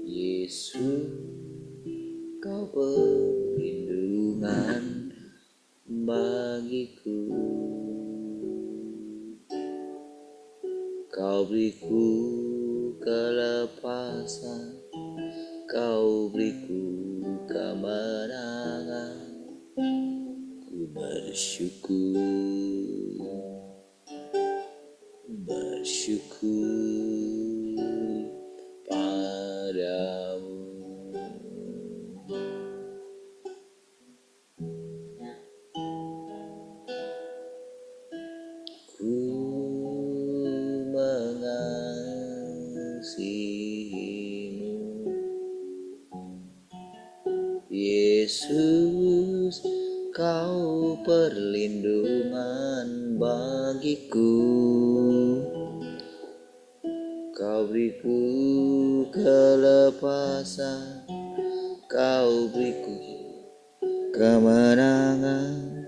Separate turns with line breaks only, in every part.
Yesus, kau perlindungan bagiku. Kau beriku kelepasan, kau beriku kemenangan. Ku bersyukur padamu. Ku mengasihimu, Yesus, kau perlindungan bagiku. Kau beriku kelepasan, kau beriku kemenangan.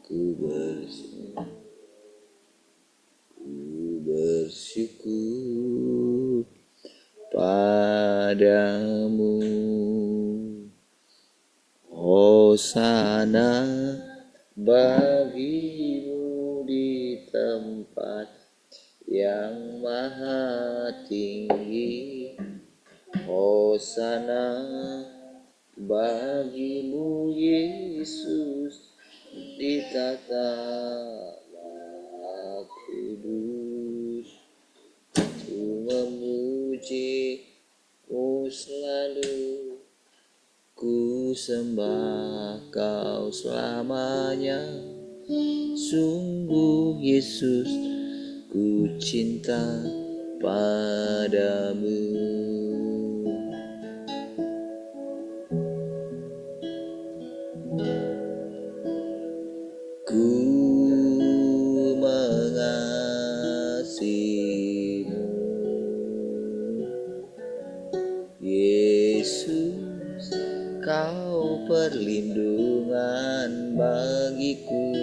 Ku bersyukur padamu. Hosana bagimu di tempat yang maha tinggi. Hosana bagimu Yesus di tata kudus. Ku memuji-Mu selalu, ku sembah Kau selamanya. Sungguh Yesus, ku cinta padamu. Ku mengasihimu, Yesus, Kau perlindungan bagiku.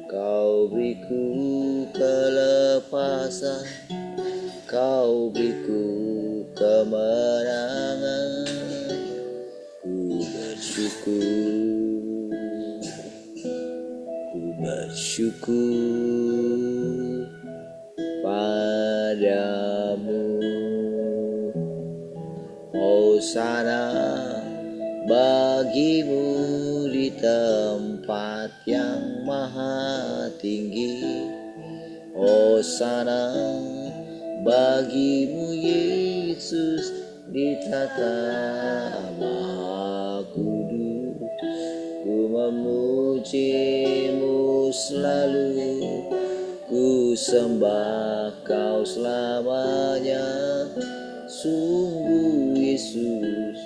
Kau beriku kelepasan, Kau beriku kemenangan. Ku bersyukur padamu. Hosana bagimu di tempat yang maha tinggi. Hosana bagimu Yesus di tata maha kudus. Ku memuji-Mu selalu, ku sembah Kau selamanya. Sungguh Yesus,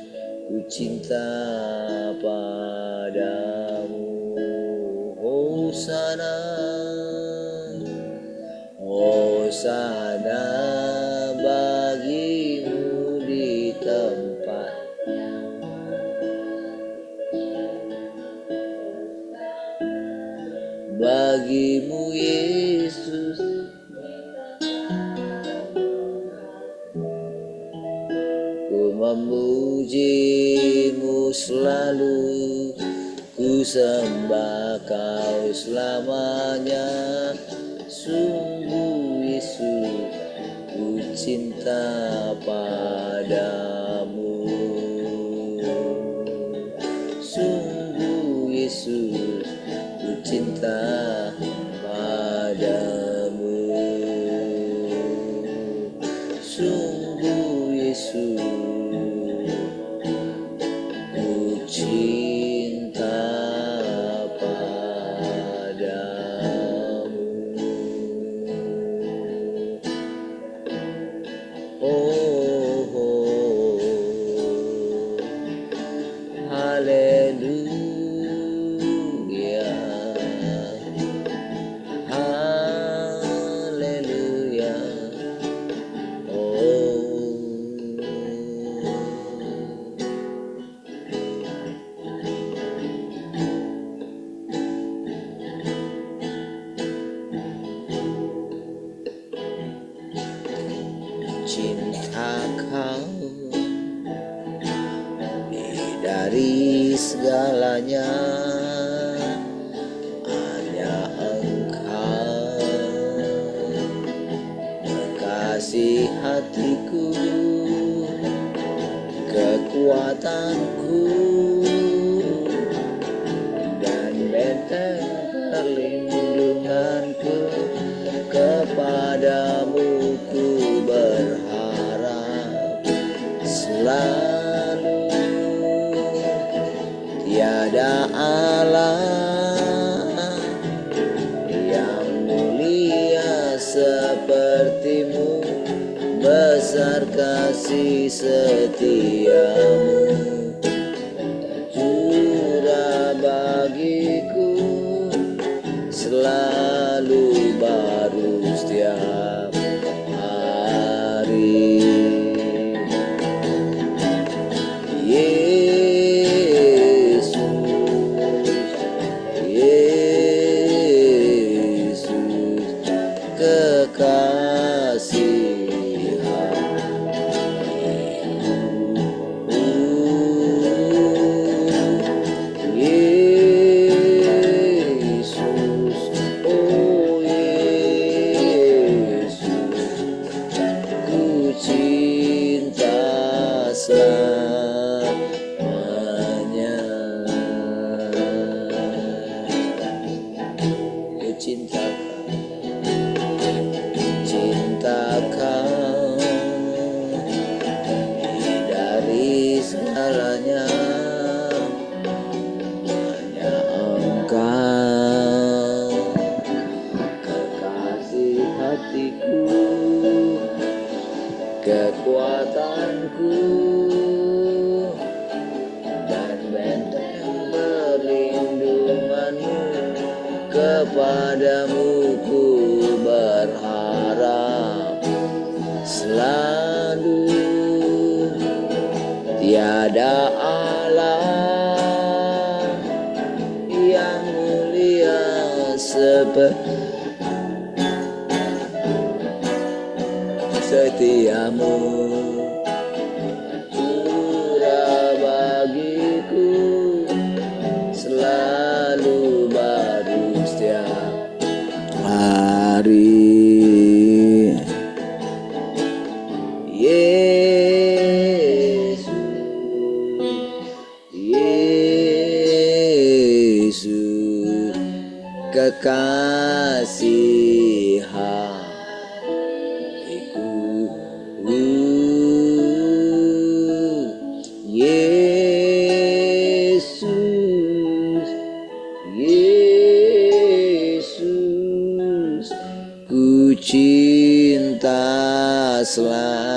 ku cinta padamu. Hosana, Hosana bagimu di tempat bagimu Yesus. Ku memuji-Mu selalu, ku sembah Kau selamanya. Sungguh Yesus, ku cinta padamu. Sungguh Yesus, ku cinta padamu. Sungguh Yesus, ku cinta padamu. kekuatanku dan benteng perlindunganku. Kepadamu ku berharap selalu. Tiada Allah yang mulia sepertimu, besar kasih setiamu, tercurah bagiku, selalu baru setiap hari. Yesus, kekasih hatiku. Yesus, oh Yesus, ku cinta selamanya. Ku cintakan dari segalanya, hanya Engkau kekasih hatiku, kekuatanku dan benteng perlindunganmu. Kepadamu ku berharap selalu. Tiada Allah yang mulia setiamu, curah bagiku, selalu baru setiap hari. Yesus, kekasih hatiku. Yesus, Yesus, ku cinta selamanya.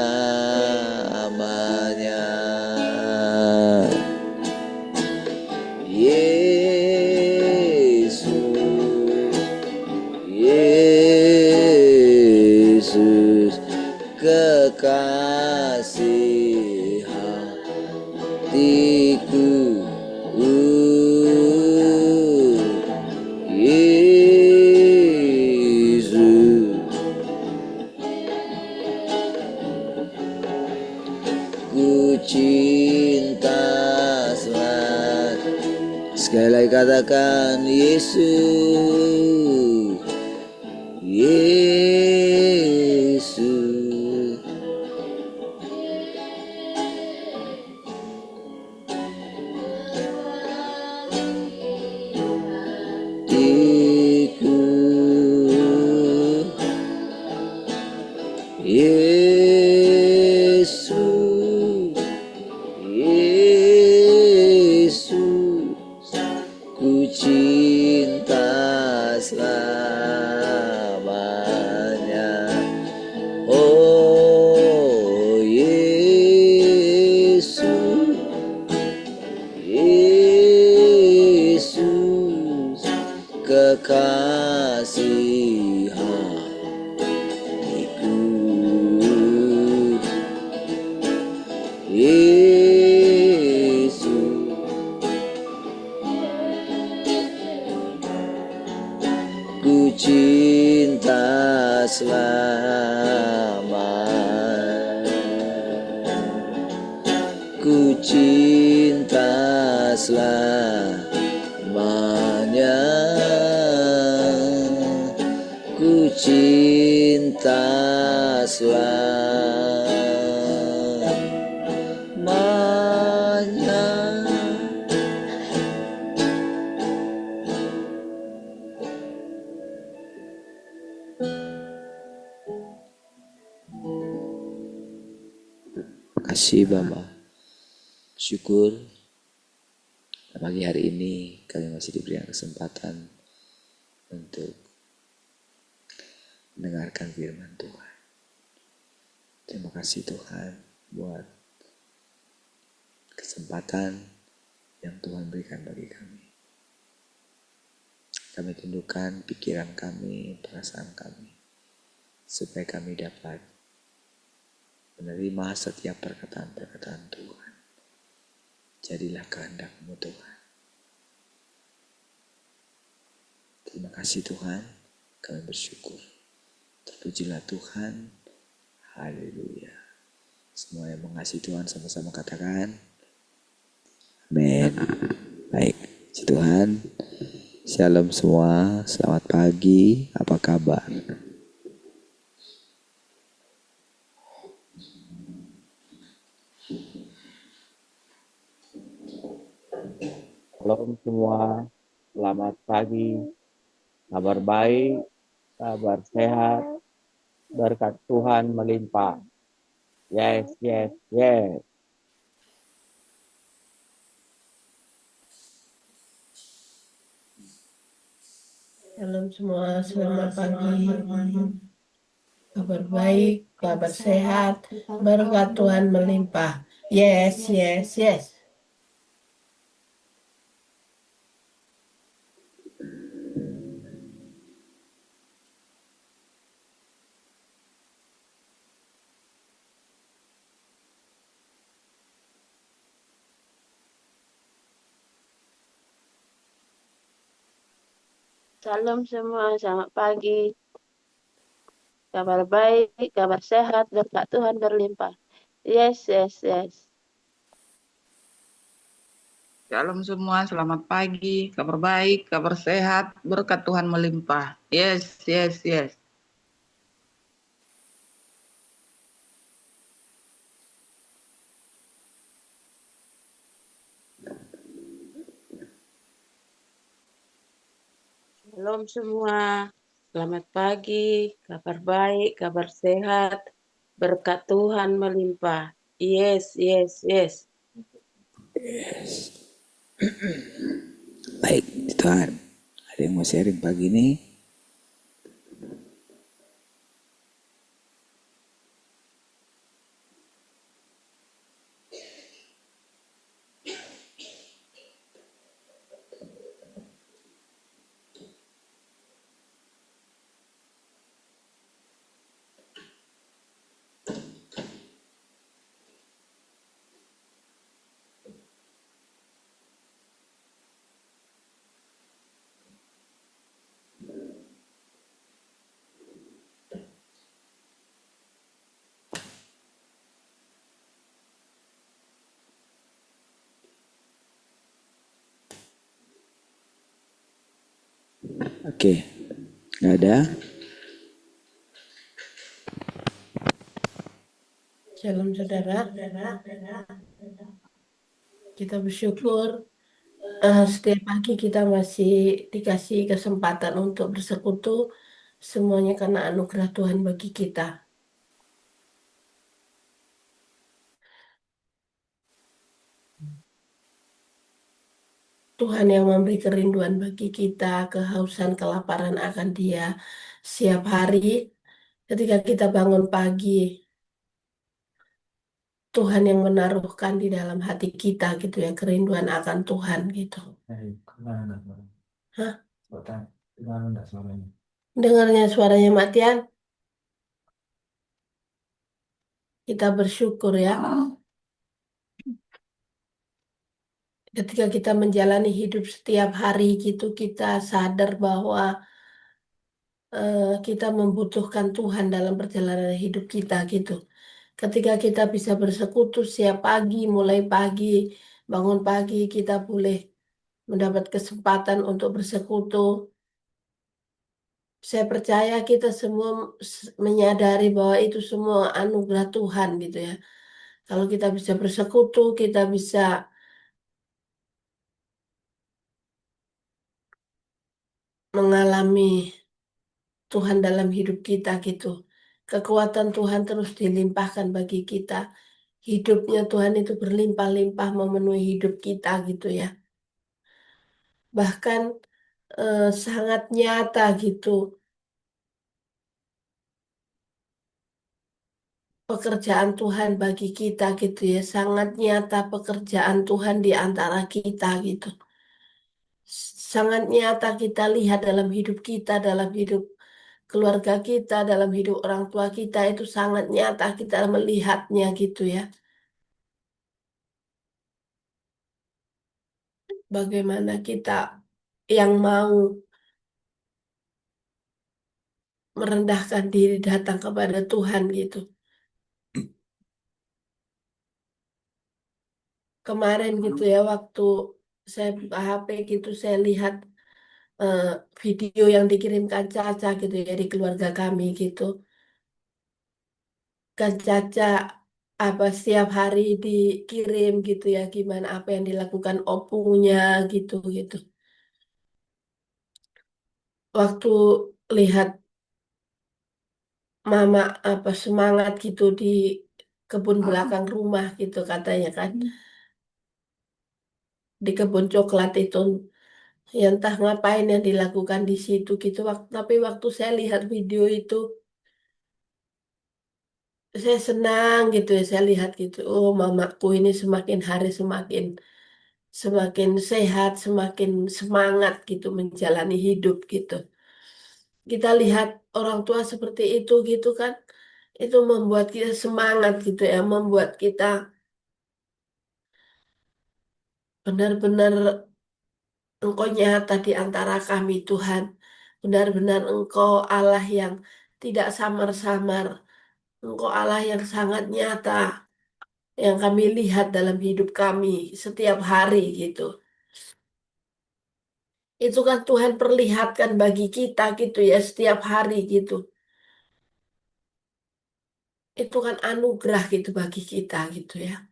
Yesus, Yesus, kekasih hatiku. Yesus, ku cinta selalu. Sekali lagi katakan Yesus, Yesus. Hatiku, Yesus, Yesus, ku cinta selamanya. Oh Yesus, Yesus, kekasih hatiku. Yesus, ku cinta selamanya. Ku cinta selamanya. Ku cinta selamanya. kasih Bapa. Syukur pagi hari ini kami masih diberikan kesempatan untuk mendengarkan firman Tuhan. Terima kasih Tuhan buat kesempatan yang Tuhan berikan bagi kami. Kami tundukkan pikiran kami, perasaan kami, supaya kami dapat menerima setiap perkataan-perkataan Tuhan. Jadilah kehendak-Mu Tuhan. Terima kasih Tuhan, kami bersyukur. Terpujilah Tuhan, haleluya. Semua yang mengasihi Tuhan sama-sama katakan, amin. Baik, puji Tuhan. Shalom semua, selamat pagi, apa kabar?
Shalom semua, selamat pagi, kabar baik, kabar sehat, berkat Tuhan melimpah. Yes, yes, yes.
Shalom semua, selamat pagi. Kabar baik, kabar sehat, berkat Tuhan melimpah. Yes, yes, yes.
Salam semua, selamat pagi. Kabar baik, kabar sehat, berkat Tuhan berlimpah. Yes, yes, yes.
Shalom semua, selamat pagi, kabar baik, kabar sehat, berkat Tuhan melimpah. Yes, yes, yes.
Shalom semua, selamat pagi, kabar baik, kabar sehat, berkat Tuhan melimpah. Yes, yes, yes.
Baik, Tuhan. Ada yang mau sharing pagi ini? Oke, nggak ada.
Shalom saudara. Kita bersyukur setiap pagi kita masih dikasih kesempatan untuk bersekutu. Semuanya karena anugerah Tuhan bagi kita. Tuhan yang memberi kerinduan bagi kita, kehausan, kelaparan akan Dia setiap hari. Ketika kita bangun pagi, Tuhan yang menaruhkan di dalam hati kita gitu ya, kerinduan akan Tuhan gitu. Hah? Dengarnya suaranya Matian? Kita bersyukur ya. Ketika kita menjalani hidup setiap hari gitu, kita sadar bahwa kita membutuhkan Tuhan dalam perjalanan hidup kita gitu. Ketika kita bisa bersekutu setiap pagi, mulai pagi, bangun pagi, kita boleh mendapat kesempatan untuk bersekutu. Saya percaya kita semua menyadari bahwa itu semua anugerah Tuhan gitu ya. Kalau kita bisa bersekutu, kita bisa mengalami Tuhan dalam hidup kita gitu. Kekuatan Tuhan terus dilimpahkan bagi kita. hidupnya Tuhan itu berlimpah-limpah memenuhi hidup kita gitu ya. Bahkan sangat nyata gitu pekerjaan Tuhan bagi kita gitu ya. Sangat nyata pekerjaan Tuhan di antara kita gitu. Sangat nyata kita lihat dalam hidup kita, dalam hidup keluarga kita, dalam hidup orang tua kita itu sangat nyata kita melihatnya gitu ya. Bagaimana kita yang mau merendahkan diri datang kepada Tuhan gitu. Kemarin gitu ya waktu saya buka HP gitu saya lihat eh, video yang dikirimkan Caca gitu ya di keluarga kami gitu. Kan Caca apa setiap hari dikirim gitu ya gimana apa yang dilakukan opunya gitu gitu. Waktu lihat mama apa semangat gitu di kebun belakang rumah gitu katanya kan di kebun coklat itu ya entah ngapain yang dilakukan di situ gitu tapi waktu saya lihat video itu saya senang gitu ya saya lihat gitu oh mamaku ini semakin hari semakin semakin sehat semakin semangat gitu menjalani hidup gitu kita lihat orang tua seperti itu gitu kan itu membuat kita semangat gitu ya membuat kita benar-benar Engkau nyata di antara kami Tuhan benar-benar Engkau Allah yang tidak samar-samar Engkau Allah yang sangat nyata yang kami lihat dalam hidup kami setiap hari gitu. Itu kan Tuhan perlihatkan bagi kita gitu ya setiap hari gitu. Itu kan anugerah gitu bagi kita gitu ya.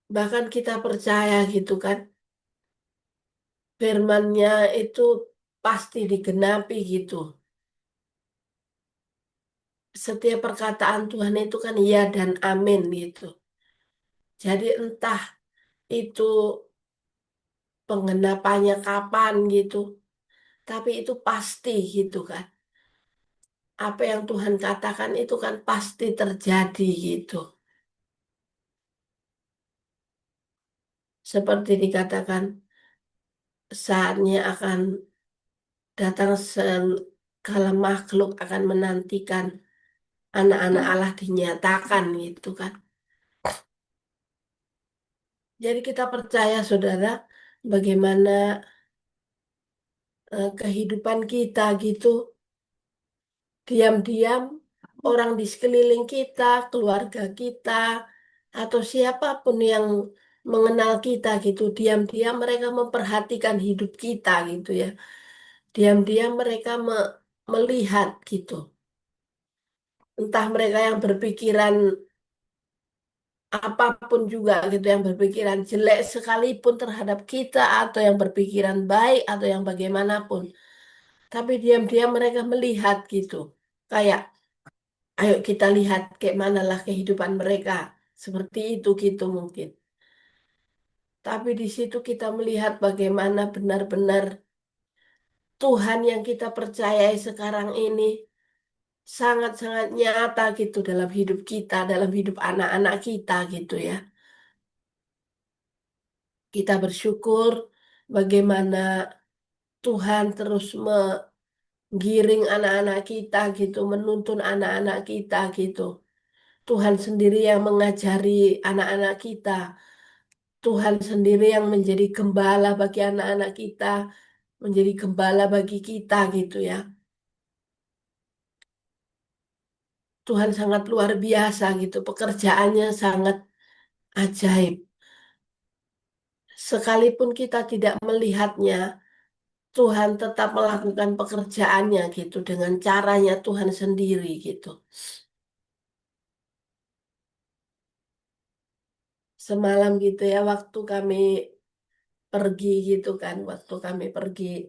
Bahkan kita percaya gitu kan firman-Nya itu pasti digenapi gitu. Setiap perkataan Tuhan itu kan ya dan amin gitu. Jadi entah itu penggenapannya kapan gitu, tapi itu pasti gitu kan. Apa yang Tuhan katakan itu kan pasti terjadi gitu. Seperti dikatakan saatnya akan datang segala makhluk akan menantikan anak-anak Allah dinyatakan gitu kan. Jadi kita percaya saudara bagaimana kehidupan kita gitu diam-diam orang di sekeliling kita, keluarga kita, atau siapapun yang mengenal kita gitu, diam-diam mereka memperhatikan hidup kita gitu ya. Diam-diam mereka melihat gitu. Entah mereka yang berpikiran apapun juga gitu, yang berpikiran jelek sekalipun terhadap kita, atau yang berpikiran baik, atau yang bagaimanapun. Tapi diam-diam mereka melihat gitu. Kayak ayo kita lihat kayak manalah kehidupan mereka. Seperti itu gitu mungkin. Tapi di situ kita melihat bagaimana benar-benar Tuhan yang kita percayai sekarang ini sangat-sangat nyata gitu dalam hidup kita, dalam hidup anak-anak kita gitu ya. Kita bersyukur bagaimana Tuhan terus menggiring anak-anak kita gitu, menuntun anak-anak kita gitu. Tuhan sendiri yang mengajari anak-anak kita. Tuhan sendiri yang menjadi gembala bagi anak-anak kita, menjadi gembala bagi kita gitu ya. Tuhan sangat luar biasa gitu, pekerjaannya sangat ajaib. Sekalipun kita tidak melihatnya, Tuhan tetap melakukan pekerjaannya gitu dengan caranya Tuhan sendiri gitu. Semalam gitu ya waktu kami pergi gitu kan, waktu kami pergi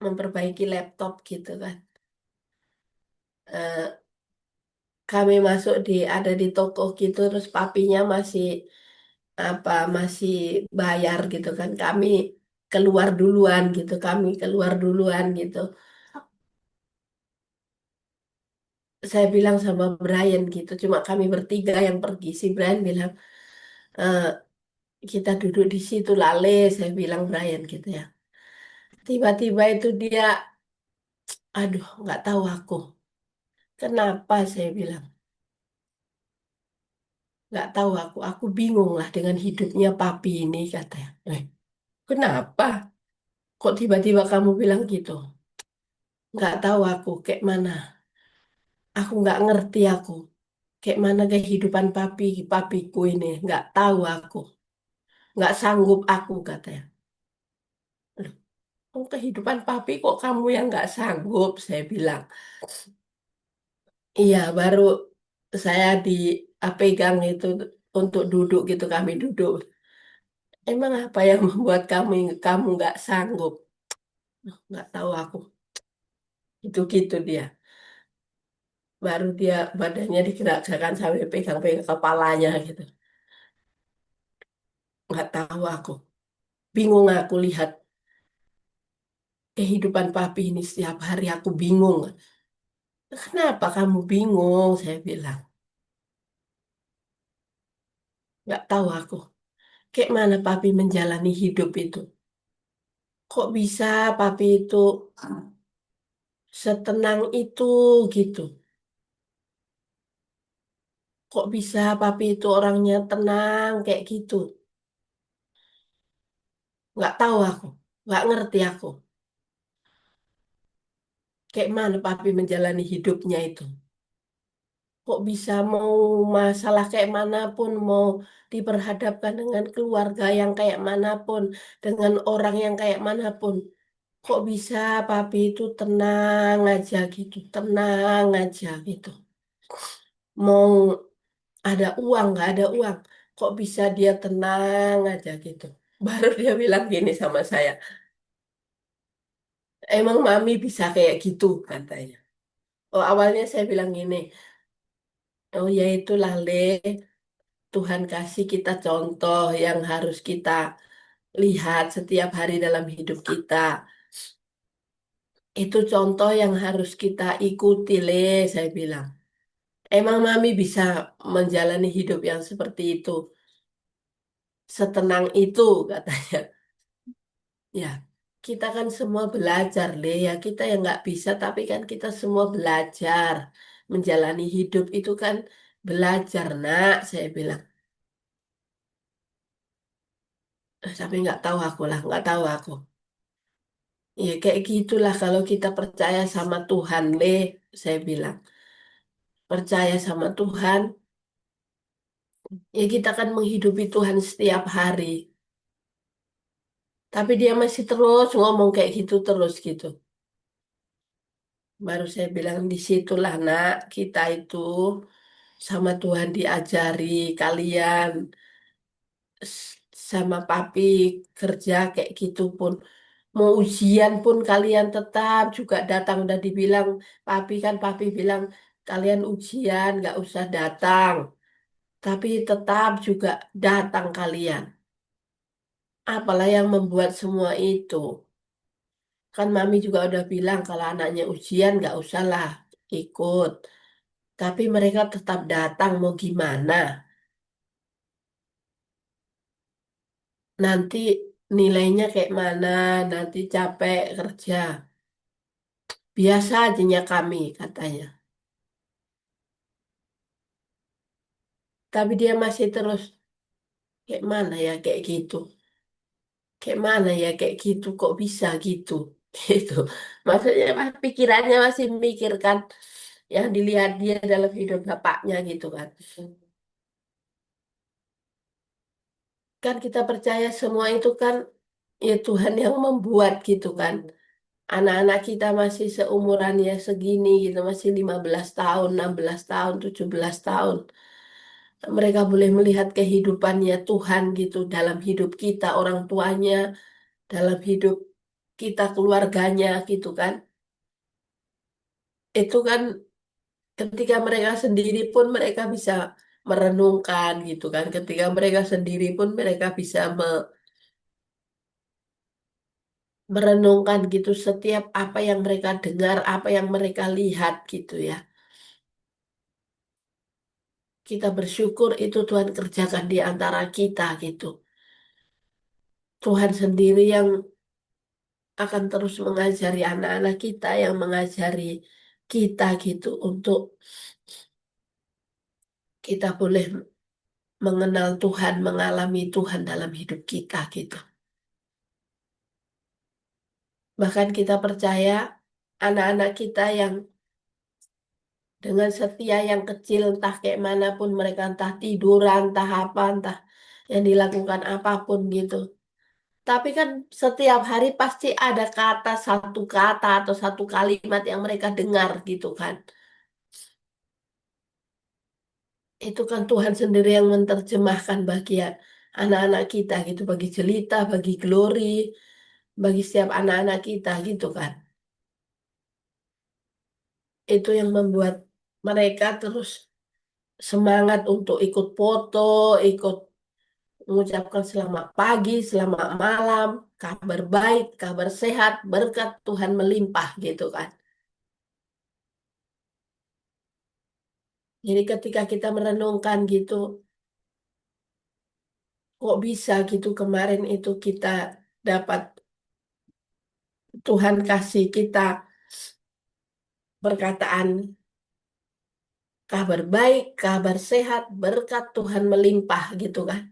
memperbaiki laptop gitu kan. kami masuk ada di toko gitu, terus papinya masih bayar gitu kan. Kami keluar duluan gitu. Saya bilang sama Brian gitu, cuma kami bertiga yang pergi. Si Brian bilang, "Eh, kita duduk di situ Lale," saya bilang Brian gitu ya. Tiba-tiba itu dia, aduh, nggak tahu aku. Kenapa saya bilang, nggak tahu aku. Aku bingung lah dengan hidupnya papi ini katanya. Kenapa? Kok tiba-tiba kamu bilang gitu? Nggak tahu aku kayak mana. Aku nggak ngerti aku. Kayak mana kehidupan papiku ini. Nggak tahu aku. Nggak sanggup aku katanya. Loh, kehidupan papi kok kamu yang nggak sanggup? Saya bilang. Iya, baru saya pegang itu untuk duduk gitu kami duduk. Emang apa yang membuat kamu nggak sanggup? Nggak tahu aku. Itu gitu dia. Baru dia badannya digerak-gerakan sampai pegang-pegang kepalanya gitu. Nggak tahu aku. Bingung aku lihat kehidupan papi ini setiap hari aku bingung. Kenapa kamu bingung? Saya bilang. Nggak tahu aku. Kayak mana papi menjalani hidup itu? Kok bisa papi itu setenang itu gitu? Kok bisa papi itu orangnya tenang kayak gitu? Nggak tahu aku. Nggak ngerti aku. Kayak mana papi menjalani hidupnya itu? Kok bisa mau masalah kayak manapun, mau diperhadapkan dengan keluarga yang kayak manapun, dengan orang yang kayak manapun. Kok bisa papi itu tenang aja gitu, tenang aja gitu. Mau ada uang, nggak ada uang. Kok bisa dia tenang aja gitu. Baru dia bilang gini sama saya, emang mami bisa kayak gitu katanya. Oh awalnya saya bilang gini, oh ya itulah Le, Tuhan kasih kita contoh yang harus kita lihat setiap hari dalam hidup kita. Itu contoh yang harus kita ikuti, Le, saya bilang. Emang Mami bisa menjalani hidup yang seperti itu, setenang itu, katanya. Ya, kita kan semua belajar, Le. Ya, kita yang nggak bisa, tapi kan kita semua belajar. Menjalani hidup itu kan belajar, nak, saya bilang. Tapi nggak tahu aku lah, nggak tahu aku. Ya kayak gitulah kalau kita percaya sama Tuhan, Le, saya bilang. Percaya sama Tuhan, ya kita akan menghidupi Tuhan setiap hari. Tapi dia masih terus ngomong kayak gitu terus gitu. Baru saya bilang disitulah nak, kita itu sama Tuhan diajari kalian sama papi kerja kayak gitu pun. Mau ujian pun kalian tetap juga datang. Udah dibilang papi bilang kalian ujian nggak usah datang. Tapi tetap juga datang kalian. Apalah yang membuat semua itu? Kan Mami juga udah bilang kalau anaknya ujian nggak usahlah ikut. Tapi mereka tetap datang mau gimana? Nanti nilainya kayak mana? Nanti capek kerja. Biasa aja kami katanya. Tapi dia masih terus kayak mana ya kayak gitu. Kayak mana ya kayak gitu kok bisa gitu. Gitu. Maksudnya pikirannya masih memikirkan yang dilihat dia dalam hidup bapaknya gitu kan. Kan kita percaya semua itu kan ya Tuhan yang membuat gitu kan. Anak-anak kita masih seumurannya segini gitu, masih 15 tahun, 16 tahun, 17 tahun. Mereka boleh melihat kehidupannya Tuhan gitu dalam hidup kita, orang tuanya, dalam hidup kita, keluarganya gitu kan. Itu kan Ketika mereka sendiri pun mereka bisa merenungkan gitu kan. Ketika mereka sendiri pun mereka bisa merenungkan gitu setiap apa yang mereka dengar, apa yang mereka lihat gitu ya. Kita bersyukur itu Tuhan kerjakan di antara kita gitu. Tuhan sendiri yang akan terus mengajari anak-anak kita, yang mengajari kita gitu untuk kita boleh mengenal Tuhan, mengalami Tuhan dalam hidup kita gitu. Bahkan kita percaya anak-anak kita yang dengan setia yang kecil, entah kayak manapun mereka, entah tiduran, entah apa, entah yang dilakukan apapun gitu. Tapi kan setiap hari pasti ada satu kata atau satu kalimat yang mereka dengar gitu kan. Itu kan Tuhan sendiri yang menerjemahkan bagi anak-anak kita gitu, bagi Jelita, bagi Glory, bagi setiap anak-anak kita gitu kan. Itu yang membuat mereka terus semangat untuk ikut foto, ikut mengucapkan selamat pagi, selamat malam, kabar baik, kabar sehat, berkat Tuhan melimpah gitu kan. Jadi ketika kita merenungkan gitu, kok bisa gitu kemarin itu kita dapat Tuhan kasih kita perkataan kabar baik, kabar sehat, berkat Tuhan melimpah gitu kan.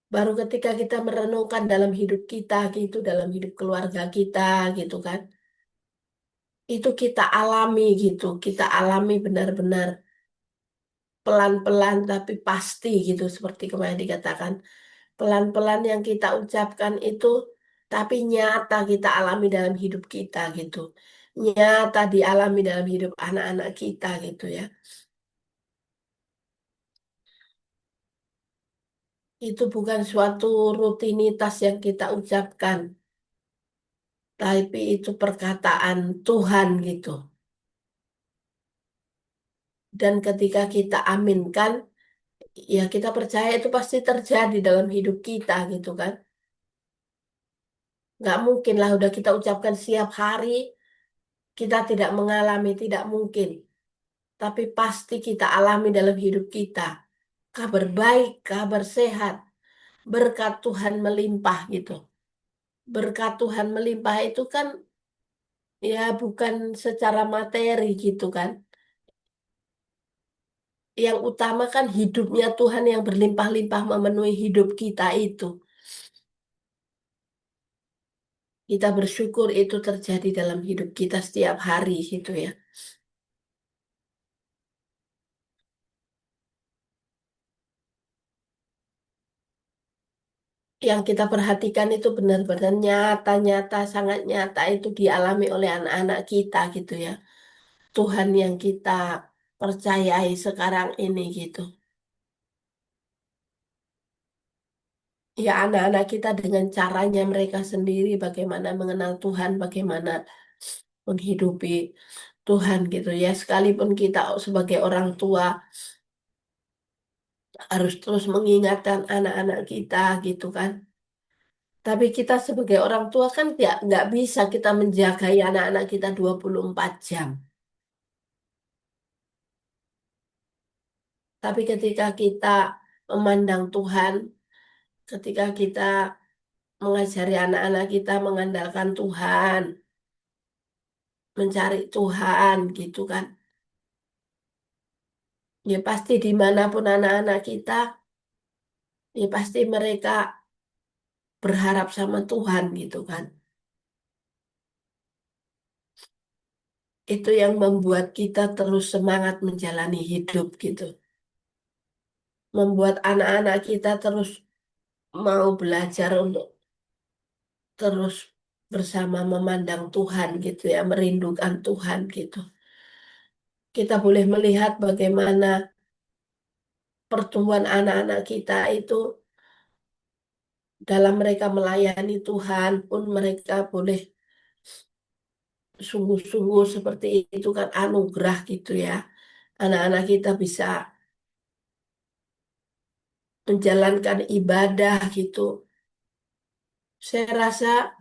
Baru ketika kita merenungkan dalam hidup kita gitu, dalam hidup keluarga kita gitu kan. Itu kita alami gitu, kita alami benar-benar pelan-pelan tapi pasti gitu seperti kemarin dikatakan. Pelan-pelan yang kita ucapkan itu tapi nyata kita alami dalam hidup kita gitu. Nyata dialami dalam hidup anak-anak kita gitu ya. Itu bukan suatu rutinitas yang kita ucapkan, tapi itu perkataan Tuhan gitu. Dan ketika kita aminkan, ya kita percaya itu pasti terjadi dalam hidup kita gitu kan. Nggak mungkin lah udah kita ucapkan setiap hari, kita tidak mengalami, tidak mungkin. Tapi pasti kita alami dalam hidup kita. Kabar baik, kabar sehat, berkat Tuhan melimpah gitu. Berkat Tuhan melimpah itu kan ya bukan secara materi gitu kan. Yang utama kan hidupnya Tuhan yang berlimpah-limpah memenuhi hidup kita itu. Kita bersyukur itu terjadi dalam hidup kita setiap hari gitu ya. Yang kita perhatikan itu benar-benar nyata-nyata, sangat nyata itu dialami oleh anak-anak kita gitu ya. Tuhan yang kita percayai sekarang ini gitu. Ya anak-anak kita dengan caranya mereka sendiri bagaimana mengenal Tuhan, bagaimana menghidupi Tuhan gitu ya. Sekalipun kita sebagai orang tua harus terus mengingatkan anak-anak kita gitu kan. Tapi kita sebagai orang tua kan nggak bisa kita menjagai anak-anak kita 24 jam. Tapi ketika kita memandang Tuhan, ketika kita mengajari anak-anak kita mengandalkan Tuhan, mencari Tuhan gitu kan. Ya pasti dimanapun anak-anak kita, ya pasti mereka berharap sama Tuhan gitu kan. Itu yang membuat kita terus semangat menjalani hidup gitu. Membuat anak-anak kita terus mau belajar untuk terus bersama memandang Tuhan gitu ya, merindukan Tuhan gitu. Kita boleh melihat bagaimana pertumbuhan anak-anak kita itu dalam mereka melayani Tuhan pun mereka boleh sungguh-sungguh seperti itu kan anugerah gitu ya. Anak-anak kita bisa menjalankan ibadah gitu. Saya rasa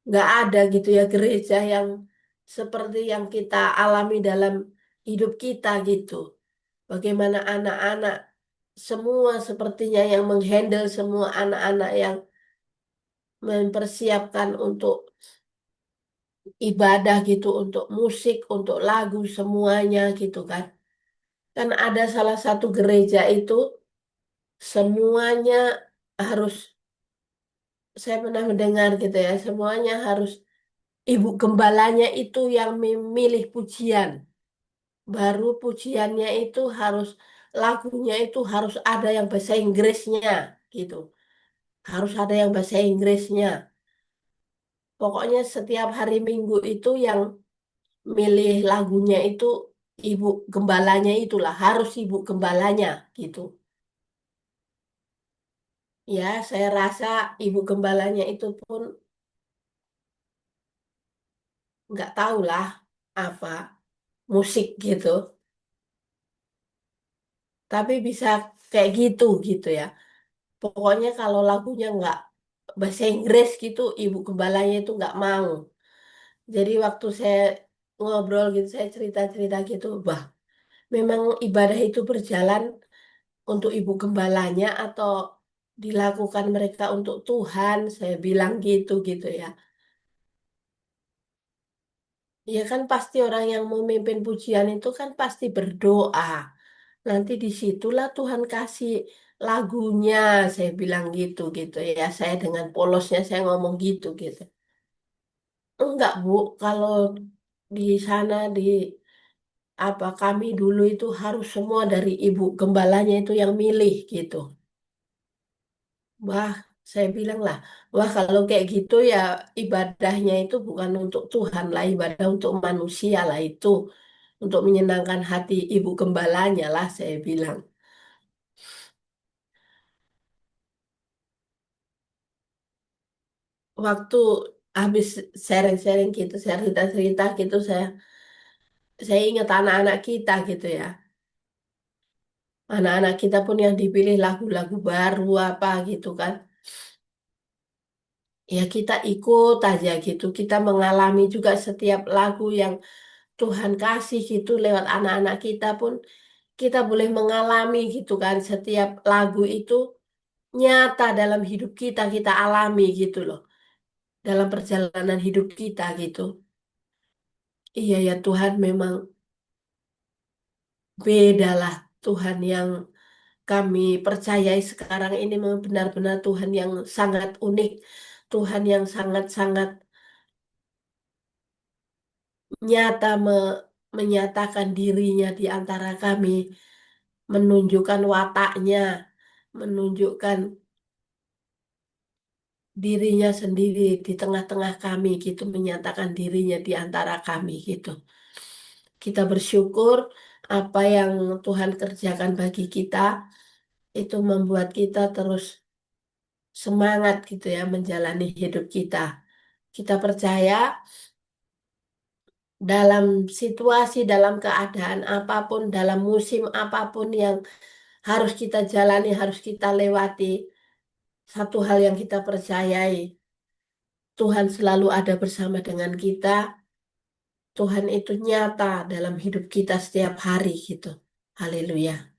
nggak ada gitu ya gereja yang seperti yang kita alami dalam hidup kita gitu. Bagaimana anak-anak semua sepertinya yang menghandle semua anak-anak yang mempersiapkan untuk ibadah gitu, untuk musik, untuk lagu semuanya gitu kan. Kan ada salah satu gereja itu semuanya harus, saya pernah mendengar gitu ya, semuanya harus ibu gembalanya itu yang memilih pujian. Baru pujiannya itu harus, lagunya itu harus ada yang bahasa Inggrisnya gitu. Harus ada yang bahasa Inggrisnya. Pokoknya setiap hari Minggu itu yang milih lagunya itu ibu gembalanya itulah, harus ibu gembalanya gitu. Ya, saya rasa ibu gembalanya itu pun nggak tahu lah apa musik gitu. Tapi bisa kayak gitu gitu ya. Pokoknya kalau lagunya nggak bahasa Inggris gitu, ibu gembalanya itu nggak mau. Jadi waktu saya ngobrol gitu, saya cerita-cerita gitu, bah, memang ibadah itu berjalan untuk ibu gembalanya atau dilakukan mereka untuk Tuhan, saya bilang gitu gitu ya. Ya kan pasti orang yang memimpin pujian itu kan pasti berdoa. Nanti disitulah Tuhan kasih lagunya, saya bilang gitu gitu ya. Saya dengan polosnya saya ngomong gitu gitu. Enggak Bu, kalau di sana di apa kami dulu itu harus semua dari ibu gembalanya itu yang milih gitu. Wah, saya bilang lah, wah kalau kayak gitu ya ibadahnya itu bukan untuk Tuhan lah, ibadah untuk manusia lah itu, untuk menyenangkan hati ibu gembalanya lah, saya bilang. Waktu habis sharing-sharing gitu, cerita-cerita gitu, saya ingat anak-anak kita gitu ya. Anak-anak kita pun yang dipilih lagu-lagu baru apa gitu kan. Ya kita ikut aja gitu. Kita mengalami juga setiap lagu yang Tuhan kasih gitu lewat anak-anak kita pun kita boleh mengalami gitu kan. Setiap lagu itu nyata dalam hidup kita, kita alami gitu loh. Dalam perjalanan hidup kita gitu. Iya ya Tuhan memang bedalah Tuhan yang kami percayai sekarang ini memang benar-benar Tuhan yang sangat unik. Tuhan yang sangat-sangat nyata menyatakan dirinya di antara kami, menunjukkan wataknya, menunjukkan dirinya sendiri di tengah-tengah kami gitu, menyatakan dirinya di antara kami gitu. Kita bersyukur apa yang Tuhan kerjakan bagi kita itu membuat kita terus semangat gitu ya menjalani hidup kita. Kita percaya dalam situasi, dalam keadaan apapun, dalam musim apapun yang harus kita jalani, harus kita lewati. Satu hal yang kita percayai, Tuhan selalu ada bersama dengan kita. Tuhan itu nyata dalam hidup kita setiap hari gitu. Haleluya.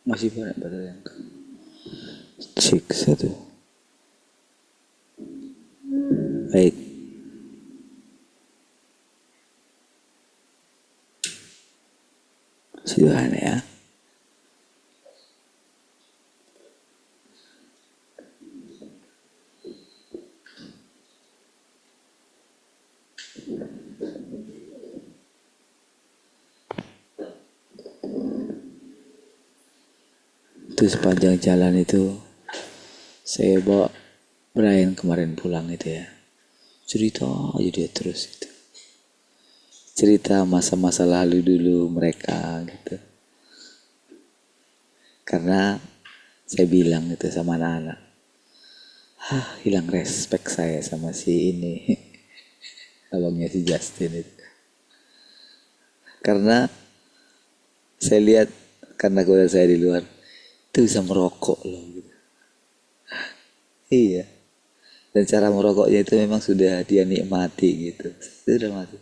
Masih banyak baterai yang cek satu. Baik. Tuhan ya. Itu sepanjang jalan itu saya bawa Brian kemarin pulang itu ya. cerita aja dia terus gitu. Cerita masa-masa lalu dulu mereka gitu. Karena saya bilang gitu sama anak-anak, hilang respect saya sama si ini, abangnya si Justin itu. Karena saya lihat, karena kuliah saya di luar, itu bisa merokok loh gitu. Iya. Dan cara merokoknya itu memang sudah dia nikmati gitu. Itu udah mati.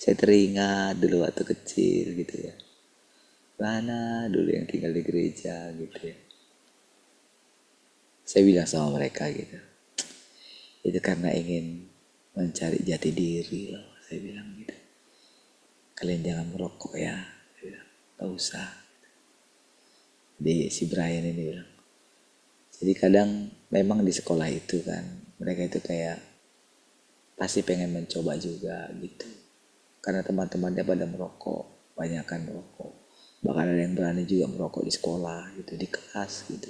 Saya teringat dulu waktu kecil gitu ya. Mana dulu yang tinggal di gereja gitu ya. Saya bilang sama mereka gitu. Itu karena ingin mencari jati diri loh. Saya bilang gitu. Kalian jangan merokok ya. Saya bilang, gak usah. Jadi si Brian ini bilang. Jadi kadang memang di sekolah itu kan. Mereka itu kayak pasti pengen mencoba juga gitu. Karena teman-temannya pada merokok. Banyakan merokok. Bahkan ada yang berani juga merokok di sekolah gitu. Di kelas gitu.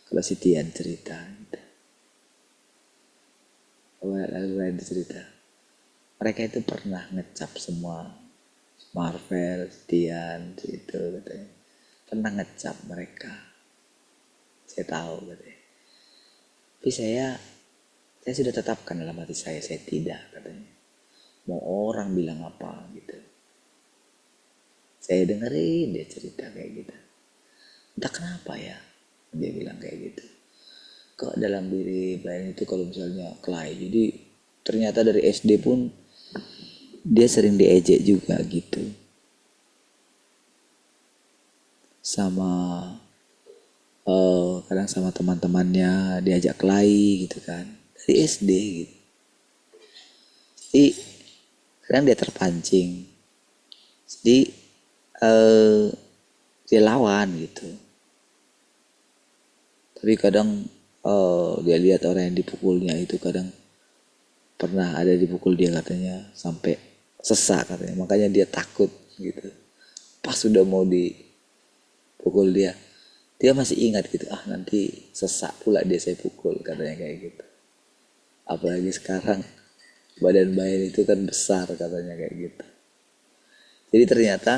Kalau si Tian cerita gitu. Lalu Brian cerita. Mereka itu pernah ngecap semua. Marvel, Tian, itu katanya. Pernah ngecap mereka. Saya tahu katanya. Tapi saya sudah tetapkan dalam hati saya tidak katanya. Mau orang bilang apa gitu. Saya dengerin dia cerita kayak gitu. Entah kenapa ya dia bilang kayak gitu. Kok dalam diri Brian itu kalau misalnya kelahi. Jadi ternyata dari SD pun dia sering diejek juga gitu. Sama kadang sama teman-temannya diajak kelahi gitu kan. Dari SD gitu. Jadi kadang dia terpancing. Jadi dia lawan gitu. Tapi kadang dia lihat orang yang dipukulnya itu kadang pernah ada dipukul dia katanya sampai sesak katanya. Makanya dia takut gitu. Pas sudah mau dipukul dia masih ingat gitu. Nanti sesak pula dia saya pukul katanya kayak gitu. Apalagi sekarang badan Brian itu kan besar katanya kayak gitu. Jadi ternyata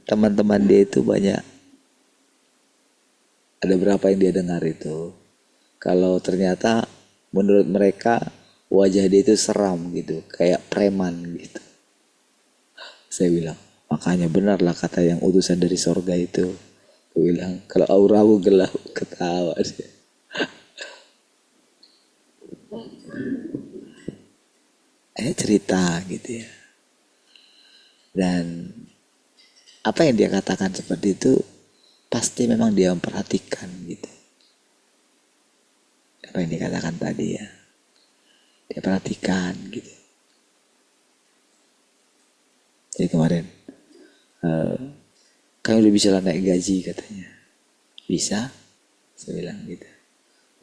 teman-teman dia itu banyak. Ada berapa yang dia dengar itu. Kalau ternyata menurut mereka wajah dia itu seram gitu. Kayak preman gitu. Saya bilang, makanya benarlah kata yang utusan dari sorga itu. Aku bilang, kalau auramu gelap, ketawa dia. Cerita gitu ya. Dan apa yang dia katakan seperti itu pasti memang dia memperhatikan gitu. Apa yang dikatakan tadi ya. Dia perhatikan gitu. Jadi kemarin kami udah bisa lah naik gaji katanya. Bisa? Saya bilang gitu.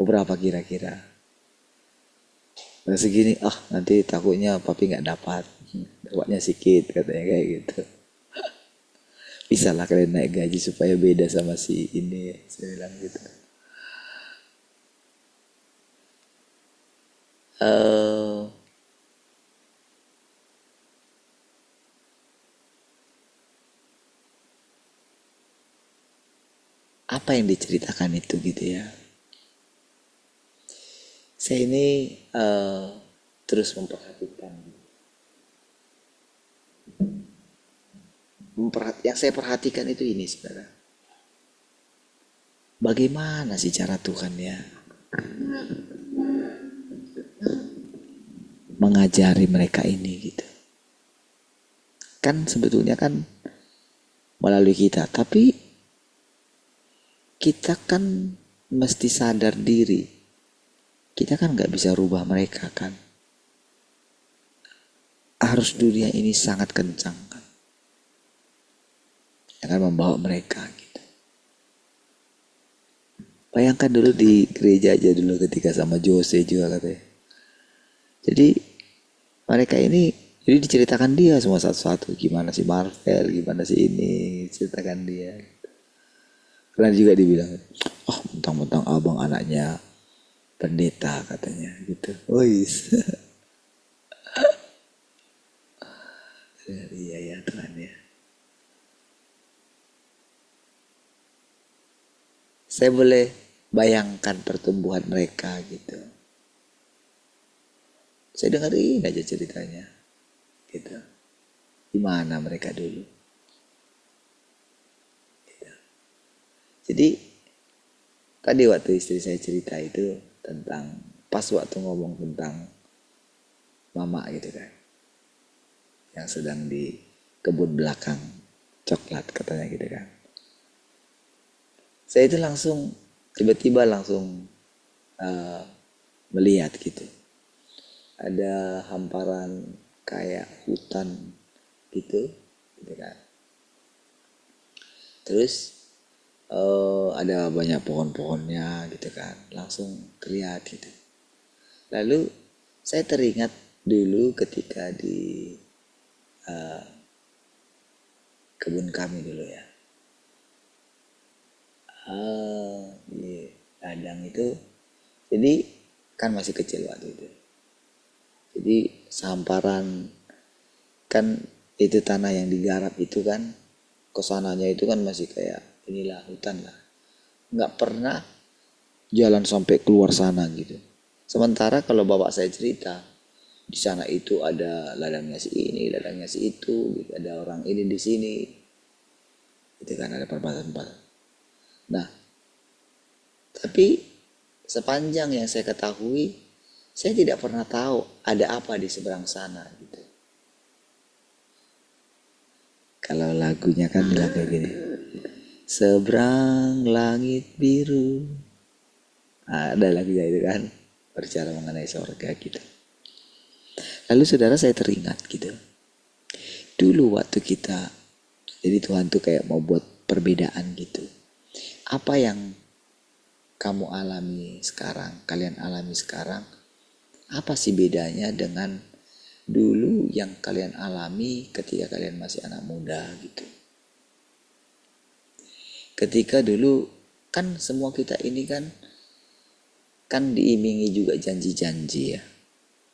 Berapa kira-kira? Udah segini, nanti takutnya papi gak dapat. Dapatnya sedikit katanya kayak gitu. Bisa lah kalian naik gaji supaya beda sama si ini. Saya bilang gitu. Apa yang diceritakan itu gitu ya. Saya ini terus memperhatikan. Yang saya perhatikan itu ini sebenarnya. Bagaimana sih cara Tuhan ya mengajari mereka ini gitu. Kan sebetulnya kan melalui kita. Tapi kita kan mesti sadar diri. Kita kan gak bisa rubah mereka kan. Arus dunia ini sangat kencang kan. Akan membawa mereka gitu. Bayangkan dulu di gereja aja dulu ketika sama Jose juga katanya. Jadi mereka ini jadi diceritakan dia semua satu-satu. Gimana si Marvel, gimana si ini, ceritakan dia. Karena juga dibilang, mentang-mentang abang anaknya pendeta katanya gitu. saya boleh bayangkan pertumbuhan mereka gitu. Saya dengerin aja ceritanya gitu. Gimana mereka dulu gitu. Jadi tadi waktu istri saya cerita itu tentang, pas waktu ngomong tentang mama gitu kan, yang sedang di kebun belakang coklat katanya gitu kan. Saya itu langsung tiba-tiba langsung melihat gitu. Ada hamparan kayak hutan gitu kan. Terus ada banyak pohon-pohonnya gitu kan, langsung terlihat gitu. Lalu saya teringat dulu ketika di kebun kami dulu ya, di ladang itu, jadi kan masih kecil waktu itu. Jadi sehamparan kan itu tanah yang digarap itu kan, kesananya itu kan masih kayak inilah hutan lah, nggak pernah jalan sampai keluar sana gitu. Sementara kalau bapak saya cerita, di sana itu ada ladangnya si ini, ladangnya si itu, gitu. Ada orang ini di sini, itu kan ada perbatasan. Nah, tapi sepanjang yang saya ketahui, saya tidak pernah tahu ada apa di seberang sana gitu. Kalau lagunya kan bilang kayak gini, seberang langit biru. Ada lagunya itu kan, berbicara mengenai surga gitu. Lalu saudara, saya teringat gitu, dulu waktu kita, jadi Tuhan tuh kayak mau buat perbedaan gitu. Apa yang kamu alami sekarang, kalian alami sekarang, apa sih bedanya dengan dulu yang kalian alami ketika kalian masih anak muda gitu. Ketika dulu kan semua kita ini kan diimingi juga janji-janji ya.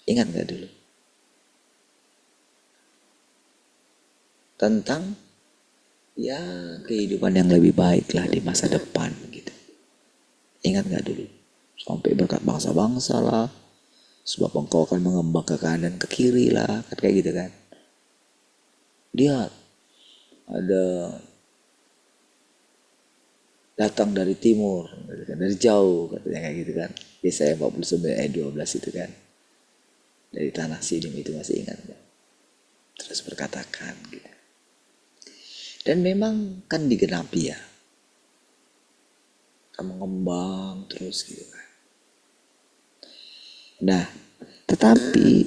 Ingat gak dulu? Tentang ya kehidupan yang lebih baik lah di masa depan gitu. Ingat gak dulu? Sampai berkat bangsa-bangsa lah, sebab engkau akan mengembang ke kanan ke kiri lah, kayak gitu kan. Lihat, ada datang dari timur, dari jauh katanya kayak gitu kan. Yesaya 49 ayat 12 itu kan. Dari tanah Sidim itu, masih ingat gak? Terus berkatakan gitu. Dan memang kan digenapi ya, kan mengembang terus gitu kan. Nah, tetapi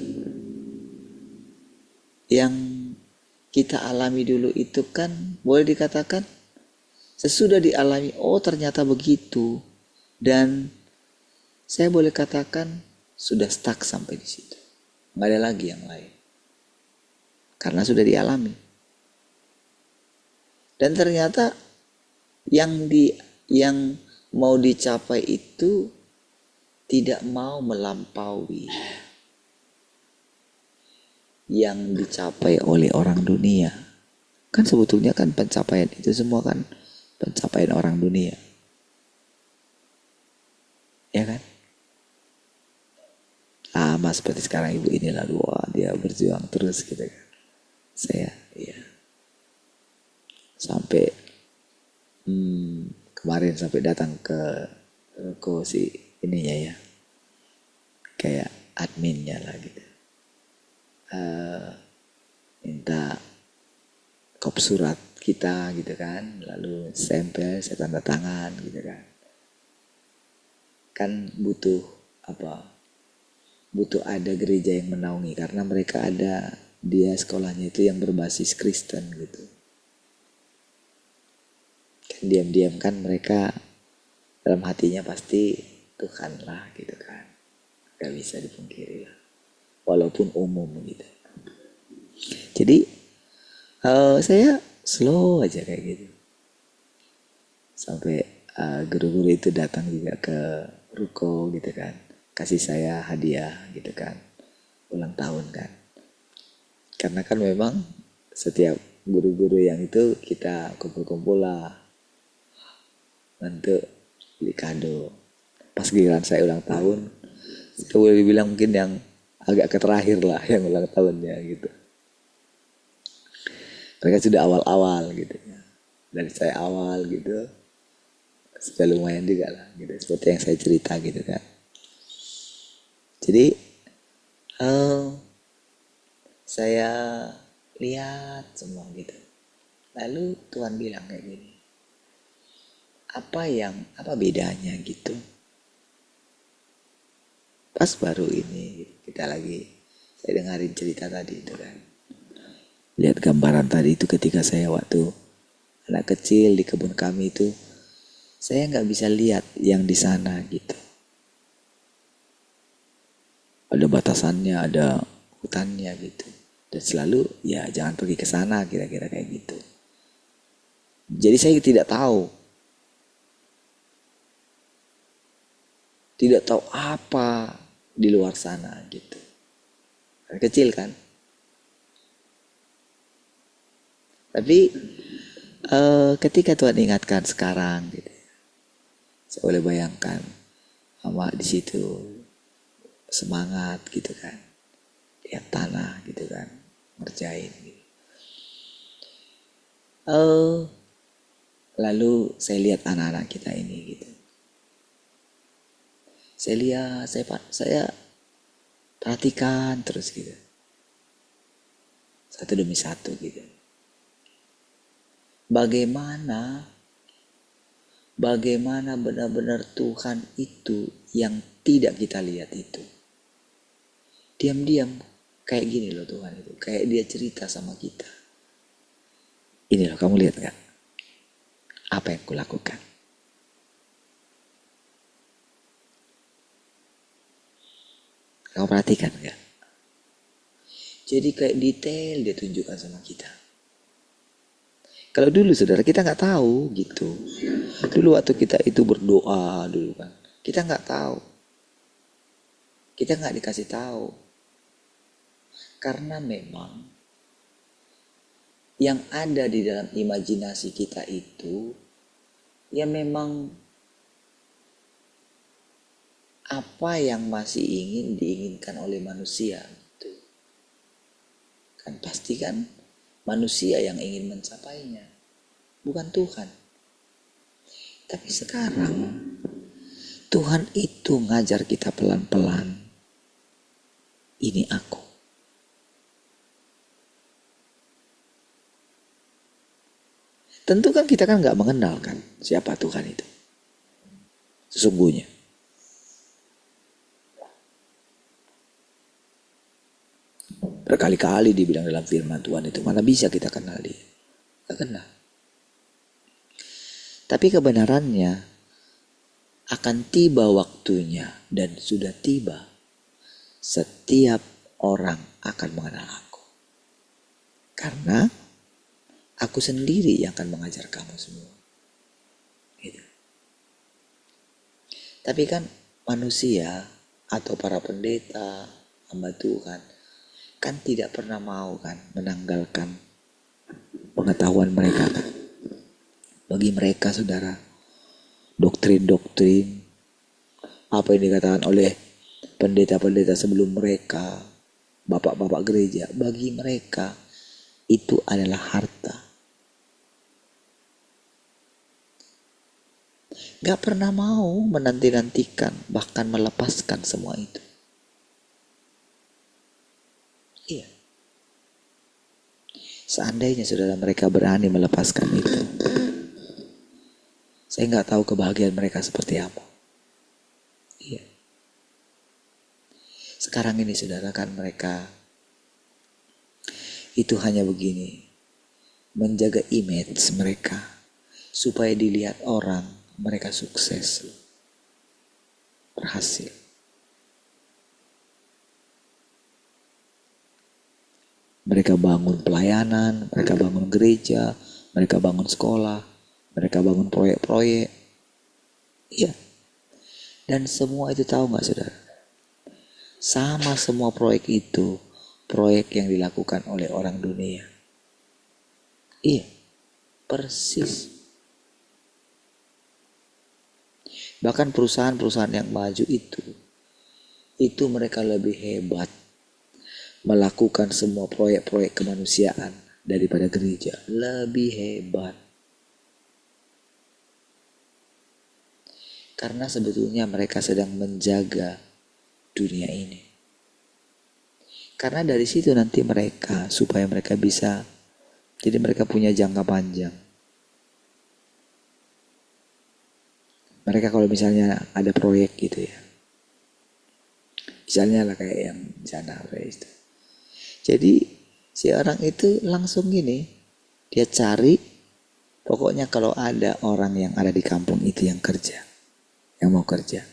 yang kita alami dulu itu kan boleh dikatakan sesudah dialami, oh ternyata begitu. Dan saya boleh katakan sudah stuck sampai di situ. Nggak ada lagi yang lain. Karena sudah dialami. Dan ternyata yang mau dicapai itu tidak mau melampaui yang dicapai oleh orang dunia. Kan sebetulnya kan pencapaian itu semua kan pencapaian orang dunia. Ya kan? Sama seperti sekarang ibu ini lalu, wah dia berjuang terus gitu kan. Saya, iya. Sampai kemarin sampai datang ke si ininya ya, kayak adminnya lah gitu, minta kop surat kita gitu kan, lalu stempel, saya tanda tangan gitu kan. Kan butuh ada gereja yang menaungi, karena mereka ada, dia sekolahnya itu yang berbasis Kristen gitu. Kan diam-diam kan mereka dalam hatinya pasti Tuhan lah gitu kan, gak bisa dipungkiri lah, walaupun umum gitu. Jadi saya slow aja kayak gitu, sampai guru-guru itu datang juga ke ruko gitu kan, kasih saya hadiah gitu kan, ulang tahun kan. Karena kan memang setiap guru-guru yang itu kita kumpul-kumpul lah untuk beli kado. Pas giliran saya ulang tahun, itu boleh dibilang mungkin yang agak terakhir lah yang ulang tahunnya gitu. Mereka sudah awal-awal gitu ya. Dari saya awal gitu, sudah lumayan juga lah gitu. Seperti yang saya cerita gitu kan. Jadi saya lihat semua gitu. Lalu Tuhan bilang kayak gini, apa bedanya gitu. Pas baru ini saya dengarin cerita tadi itu kan. Lihat gambaran tadi itu ketika saya waktu anak kecil di kebun kami itu, saya nggak bisa lihat yang di sana gitu. Ada batasannya, ada hutannya gitu. Dan selalu ya jangan pergi ke sana kira-kira kayak gitu. Jadi saya tidak tahu apa di luar sana gitu. Kecil kan. Tapi ketika Tuhan ingatkan sekarang gitu, saya boleh bayangkan sama di situ semangat gitu kan, lihat tanah gitu kan, ngerjain gitu. Lalu saya lihat anak-anak kita ini gitu. Saya lihat, saya perhatikan terus gitu. Satu demi satu gitu. Bagaimana benar-benar Tuhan itu yang tidak kita lihat itu. Diam-diam kayak gini loh Tuhan itu. Kayak dia cerita sama kita. Ini loh, kamu lihat gak? Apa yang kulakukan? Kamu perhatikan gak? Jadi kayak detail dia tunjukkan sama kita. Kalau dulu saudara kita nggak tahu gitu. Dulu waktu kita itu berdoa dulu kan, kita nggak tahu, kita nggak dikasih tahu, karena memang yang ada di dalam imajinasi kita itu ya memang apa yang masih ingin diinginkan oleh manusia gitu. Kan pasti kan manusia yang ingin mencapainya, bukan Tuhan. Tapi sekarang Tuhan itu ngajar kita pelan-pelan. Ini aku. Tentu kan kita kan nggak mengenal kan siapa Tuhan itu sesungguhnya. Berkali-kali dibilang dalam firman Tuhan itu, mana bisa kita kenal dia? Gak kenal. Tapi kebenarannya akan tiba waktunya dan sudah tiba. Setiap orang akan mengenal aku. Karena aku sendiri yang akan mengajar kamu semua. Gitu. Tapi kan manusia atau para pendeta, hamba Tuhan, kan tidak pernah mau kan menanggalkan pengetahuan mereka kan. Bagi mereka saudara, doktrin-doktrin apa yang dikatakan oleh pendeta-pendeta sebelum mereka, bapak-bapak gereja, bagi mereka itu adalah harta. Gak pernah mau menanti-nantikan, bahkan melepaskan semua itu. Iya. Seandainya saudara mereka berani melepaskan itu, saya nggak tahu kebahagiaan mereka seperti apa. Iya. Sekarang ini saudara kan mereka itu hanya begini, menjaga image mereka supaya dilihat orang mereka sukses, berhasil. Mereka bangun pelayanan, mereka bangun gereja, mereka bangun sekolah, mereka bangun proyek-proyek. Iya. Dan semua itu tahu gak saudara? Sama semua proyek itu, proyek yang dilakukan oleh orang dunia. Iya, persis. Bahkan perusahaan-perusahaan yang maju itu mereka lebih hebat melakukan semua proyek-proyek kemanusiaan daripada gereja. Lebih hebat. Karena sebetulnya mereka sedang menjaga dunia ini. Karena dari situ nanti mereka, supaya mereka bisa, jadi mereka punya jangka panjang. Mereka kalau misalnya ada proyek gitu ya, misalnya lah kayak yang di sana itu. Jadi si orang itu langsung gini, dia cari, pokoknya kalau ada orang yang ada di kampung itu yang kerja, yang mau kerja,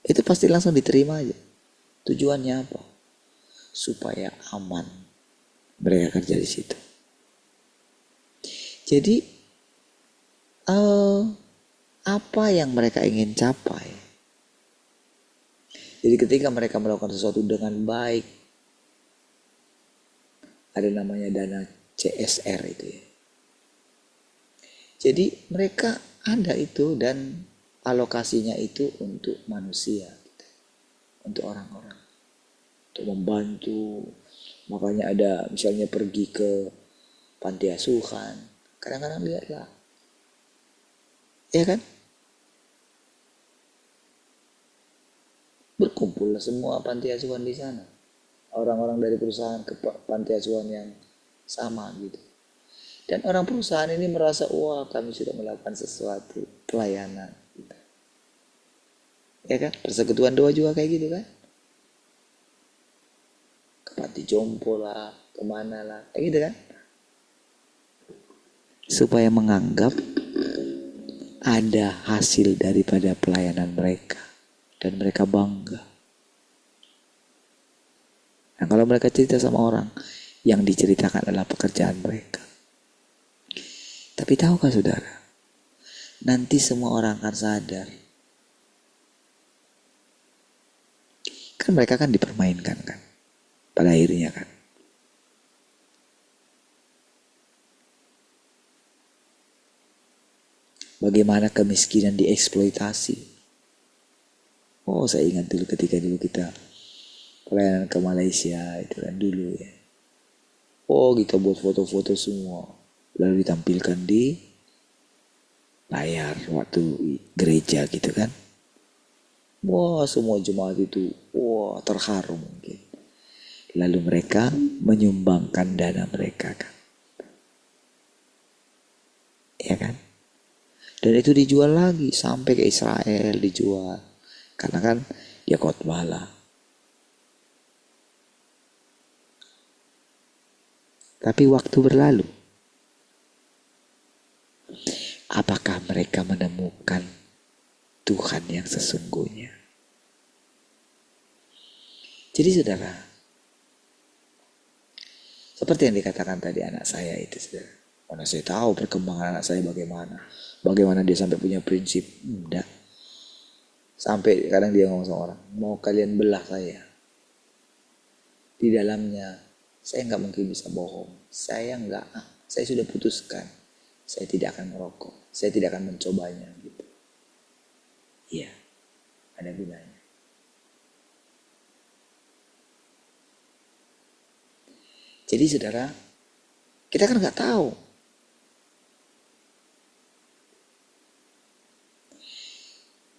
itu pasti langsung diterima aja. Tujuannya apa? Supaya aman mereka kerja di situ. Jadi apa yang mereka ingin capai? Jadi ketika mereka melakukan sesuatu dengan baik, ada namanya dana CSR itu ya. Jadi mereka ada itu dan alokasinya itu untuk manusia, gitu. Untuk orang-orang, untuk membantu. Makanya ada misalnya pergi ke panti asuhan, kadang-kadang lihatlah, ya kan? Berkumpullah semua panti asuhan di sana. Orang-orang dari perusahaan ke panti asuhan yang sama gitu. Dan orang perusahaan ini merasa, wah kami sudah melakukan sesuatu, pelayanan. Gitu. Ya kan? Persekutuan doa juga kayak gitu kan? Ke panti jompo lah, kemana lah, kayak gitu kan? Supaya menganggap ada hasil daripada pelayanan mereka. Dan mereka bangga. Nah kalau mereka cerita sama orang, yang diceritakan adalah pekerjaan mereka. Tapi tahukah saudara, nanti semua orang akan sadar. Kan mereka kan dipermainkan kan, pada akhirnya kan. Bagaimana kemiskinan dieksploitasi. Oh saya ingat dulu ketika dulu kita pelayanan ke Malaysia itu kan dulu ya. Oh kita buat foto-foto semua, lalu ditampilkan di layar waktu gereja gitu kan. Wah semua jemaat itu wah terharu mungkin. Lalu mereka menyumbangkan dana mereka kan. Ya kan. Dan itu dijual lagi sampai ke Israel dijual. Karena kan dia khotbah lah. Tapi waktu berlalu. Apakah mereka menemukan Tuhan yang sesungguhnya? Jadi saudara, seperti yang dikatakan tadi anak saya itu saudara. Mana saya tahu perkembangan anak saya bagaimana. Bagaimana dia sampai punya prinsip. Enggak. Sampai kadang dia ngomong sama orang, mau kalian belah saya. Di dalamnya, saya nggak mungkin bisa bohong. Saya sudah putuskan. Saya tidak akan merokok. Saya tidak akan mencobanya. Gitu. Iya, ada gunanya. Jadi saudara, kita kan nggak tahu.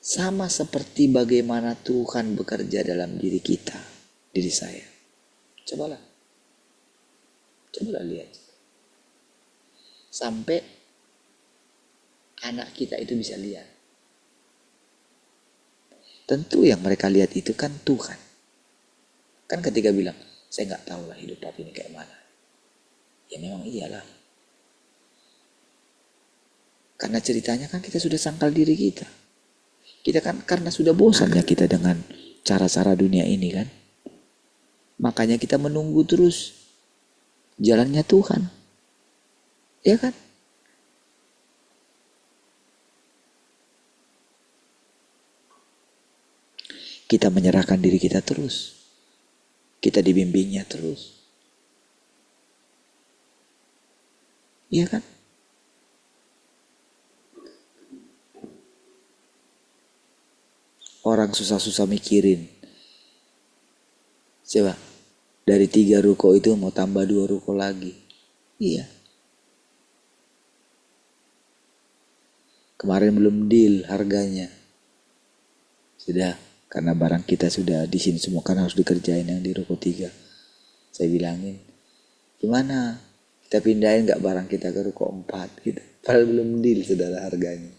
Sama seperti bagaimana Tuhan bekerja dalam diri kita, diri saya. Cobalah lihat. Sampai anak kita itu bisa lihat. Tentu yang mereka lihat itu kan Tuhan. Kan ketika bilang, saya nggak tahu lah hidup papi ini kayak mana. Ya memang iyalah. Karena ceritanya kan kita sudah sangkal diri kita. Kita kan karena sudah bosan ya kita dengan cara-cara dunia ini kan. Makanya kita menunggu terus jalannya Tuhan. Ya kan? Kita menyerahkan diri kita terus. Kita dibimbingnya terus. Iya kan? orang susah-susah mikirin. Coba, dari 3 ruko itu mau tambah 2 ruko lagi. Iya. Kemarin belum deal harganya. Sudah, karena barang kita sudah di sini semua kan harus dikerjain yang di ruko 3. Saya bilangin, gimana? Kita pindahin gak barang kita ke ruko 4 gitu. Padahal belum deal saudara harganya.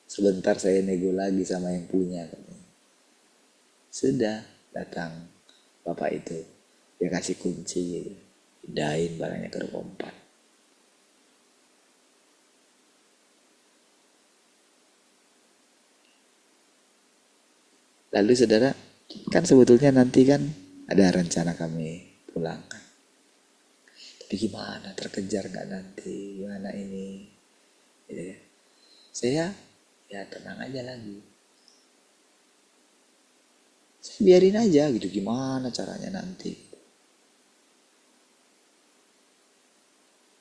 Sebentar saya nego lagi sama yang punya katanya. Sudah datang bapak itu, dia kasih kunci gitu. Pindahin barangnya ke ruko 4. Lalu saudara, kan sebetulnya nanti kan ada rencana kami pulang kan. Tapi gimana, terkejar gak nanti, gimana ini gitu ya. Saya ya tenang aja lagi. Saya biarin aja gitu, gimana caranya nanti.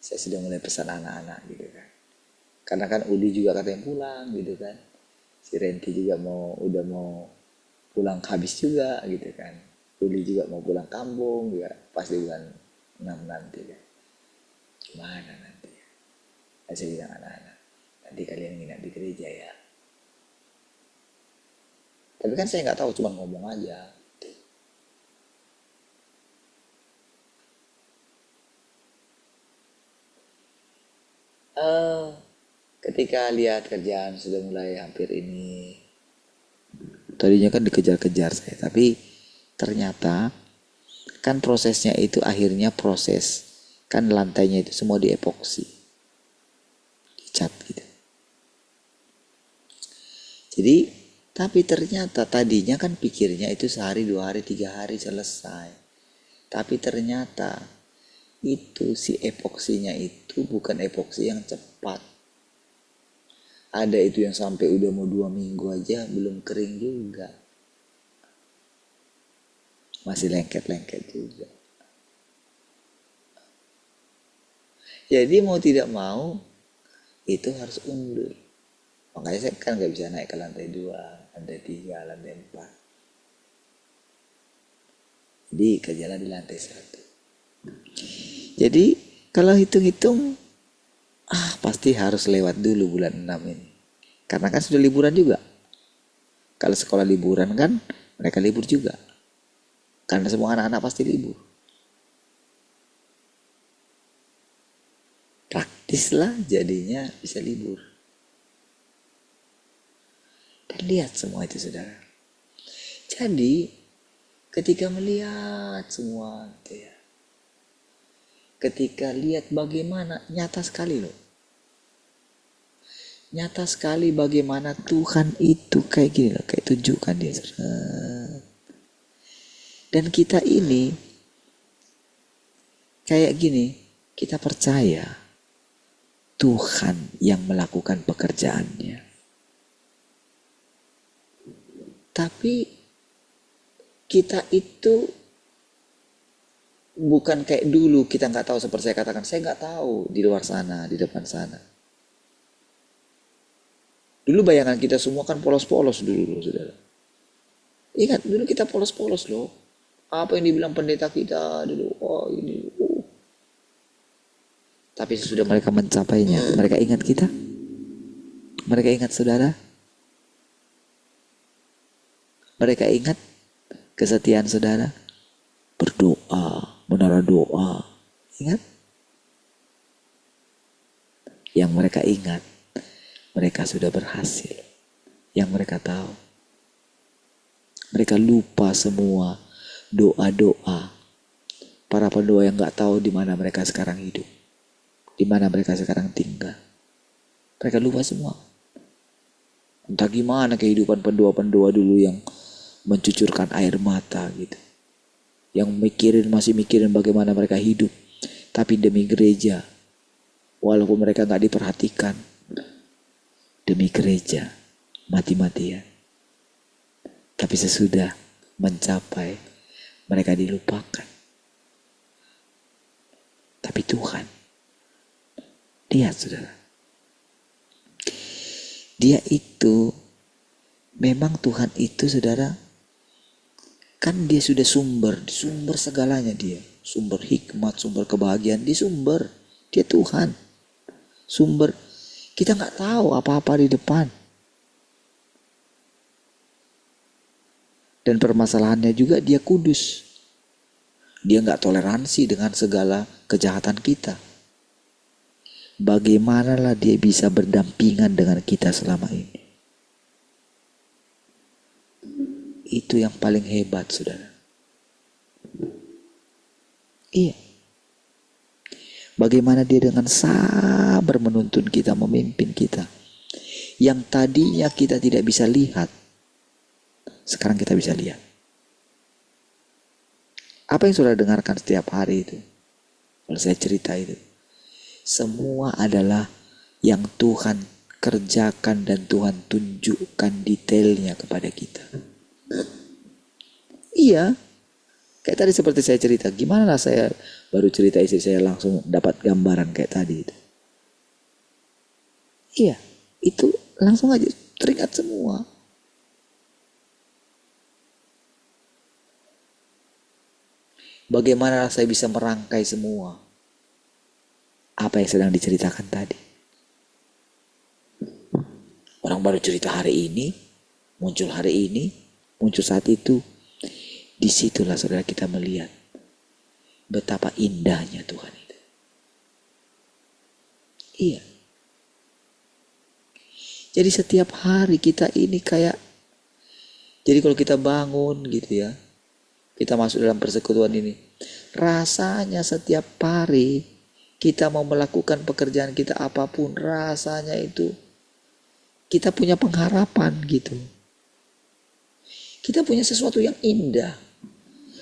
Saya sudah mulai pesan anak-anak gitu kan. Karena kan Uli juga katanya pulang gitu kan. Si Renti juga udah mau pulang habis juga gitu kan. Uli juga mau pulang kampung juga pas di bulan 6 nanti kan. Gimana nanti? Saya bilang anak-anak, nanti kalian nginap di gereja ya. Tapi kan saya nggak tahu, cuma ngomong aja. Ketika lihat kerjaan sudah mulai hampir ini, tadinya kan dikejar-kejar saya, tapi ternyata kan prosesnya itu akhirnya proses, kan lantainya itu semua diepoksi, dicat gitu. Jadi tapi ternyata tadinya kan pikirnya itu sehari, 2 hari, 3 hari selesai. Tapi ternyata itu si epoksinya itu bukan epoksi yang cepat. Ada itu yang sampai udah mau 2 minggu aja belum kering juga. Masih lengket-lengket juga. Jadi mau tidak mau itu harus undur. Makanya saya kan gak bisa naik ke lantai 2, lantai 3, lantai 4. Jadi kerjalah di lantai 1. Jadi kalau hitung-hitung, pasti harus lewat dulu bulan 6 ini. Karena kan sudah liburan juga. Kalau sekolah liburan kan mereka libur juga. Karena semua anak-anak pasti libur. Praktis lah jadinya bisa libur. Dan lihat semua itu saudara. Jadi ketika melihat semua itu ya, ketika lihat bagaimana nyata sekali loh. Nyata sekali bagaimana Tuhan itu kayak gini loh, kayak tunjukkan dia. Dan kita ini kayak gini, kita percaya Tuhan yang melakukan pekerjaannya. Tapi kita itu bukan kayak dulu, kita nggak tahu seperti saya katakan, saya nggak tahu di luar sana, di depan sana. Dulu bayangan kita semua kan polos-polos dulu, saudara. Ingat, dulu kita polos-polos loh. Apa yang dibilang pendeta kita dulu, oh ini. Tapi sesudah mereka mencapainya, mereka ingat kita. Mereka ingat saudara. Mereka ingat kesetiaan saudara. Berdoa, menara doa. Ingat? Yang mereka ingat, mereka sudah berhasil. Yang mereka tahu. Mereka lupa semua doa-doa para pendoa yang gak tahu di mana mereka sekarang hidup. Di mana mereka sekarang tinggal. Mereka lupa semua. Entah gimana kehidupan pendoa-pendoa dulu yang mencucurkan air mata gitu. Yang masih mikirin bagaimana mereka hidup. Tapi demi gereja. Walaupun mereka gak diperhatikan. Demi gereja. Mati-matian. Tapi sesudah mencapai, mereka dilupakan. Tapi Tuhan, lihat saudara. Dia itu Memang Tuhan itu, saudara, kan dia sudah sumber segalanya dia. Sumber hikmat, sumber kebahagiaan, dia Tuhan. Sumber, kita nggak tahu apa-apa di depan. Dan permasalahannya juga dia kudus. Dia nggak toleransi dengan segala kejahatan kita. Bagaimanalah dia bisa berdampingan dengan kita selama ini? Itu yang paling hebat, saudara. Iya. Bagaimana dia dengan sabar menuntun kita, memimpin kita. Yang tadinya kita tidak bisa lihat, sekarang kita bisa lihat. Apa yang saudara dengarkan setiap hari itu? Kalau saya cerita itu, semua adalah yang Tuhan kerjakan dan Tuhan tunjukkan detailnya kepada kita. Iya, kayak tadi seperti saya cerita, gimana lah saya baru cerita istri saya langsung dapat gambaran kayak tadi itu. Iya, itu langsung aja teringat semua. Bagaimana saya bisa merangkai semua apa yang sedang diceritakan tadi. Orang baru cerita hari ini, muncul hari ini, muncul saat itu. Disitulah saudara kita melihat betapa indahnya Tuhan itu. Iya. Jadi setiap hari kita ini kayak, jadi kalau kita bangun gitu ya, kita masuk dalam persekutuan ini, rasanya setiap hari kita mau melakukan pekerjaan kita apapun, rasanya itu kita punya pengharapan gitu. Kita punya sesuatu yang indah.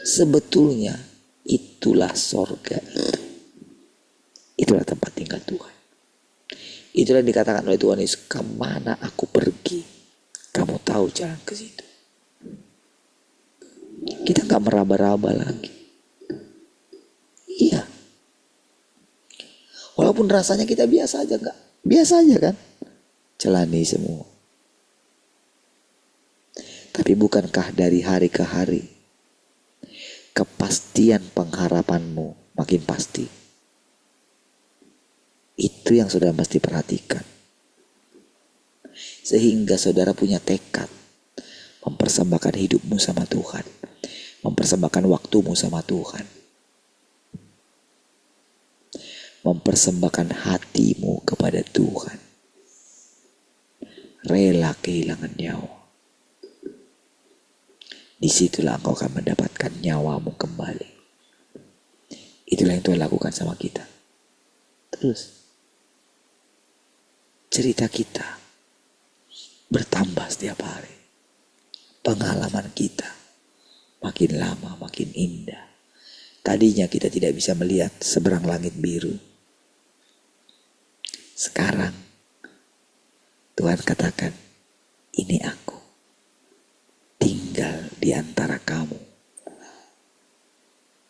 Sebetulnya itulah sorga itu. Itulah tempat tinggal Tuhan. Itulah yang dikatakan oleh Tuhan Yesus, kemana aku pergi, kamu tahu jalan ke situ. Kita gak meraba-raba lagi. Iya. Walaupun rasanya kita biasa aja, gak? Biasa aja kan? Jalani semua. Tapi bukankah dari hari ke hari kepastian pengharapanmu makin pasti? Itu yang saudara mesti perhatikan. Sehingga saudara punya tekad mempersembahkan hidupmu sama Tuhan, mempersembahkan waktumu sama Tuhan, mempersembahkan hatimu kepada Tuhan, rela kehilangan nyawa. Disitulah engkau akan mendapatkan nyawamu kembali. Itulah yang Tuhan lakukan sama kita. Terus cerita kita bertambah setiap hari. Pengalaman kita makin lama makin indah. Tadinya kita tidak bisa melihat seberang langit biru. Sekarang Tuhan katakan, ini aku tinggal di antara kamu.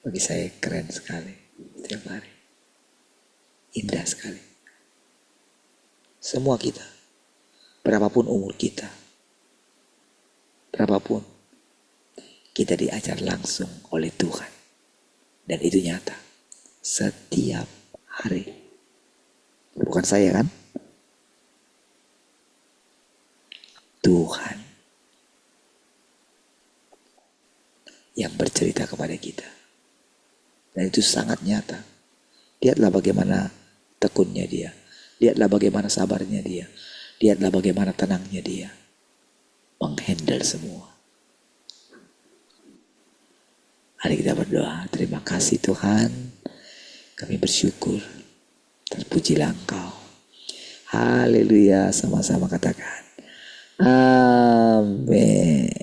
Bagi saya keren sekali setiap hari. Indah sekali. Semua kita, berapapun umur kita, berapapun, kita diajar langsung oleh Tuhan. Dan itu nyata. Setiap hari. Bukan saya kan? Tuhan yang bercerita kepada kita. Dan itu sangat nyata. Lihatlah bagaimana tekunnya dia. Lihatlah bagaimana sabarnya dia. Lihatlah bagaimana tenangnya dia. Menghandle semua. Mari kita berdoa. Terima kasih Tuhan. Kami bersyukur. Terpujilah Engkau. Haleluya. Sama-sama katakan. Amin.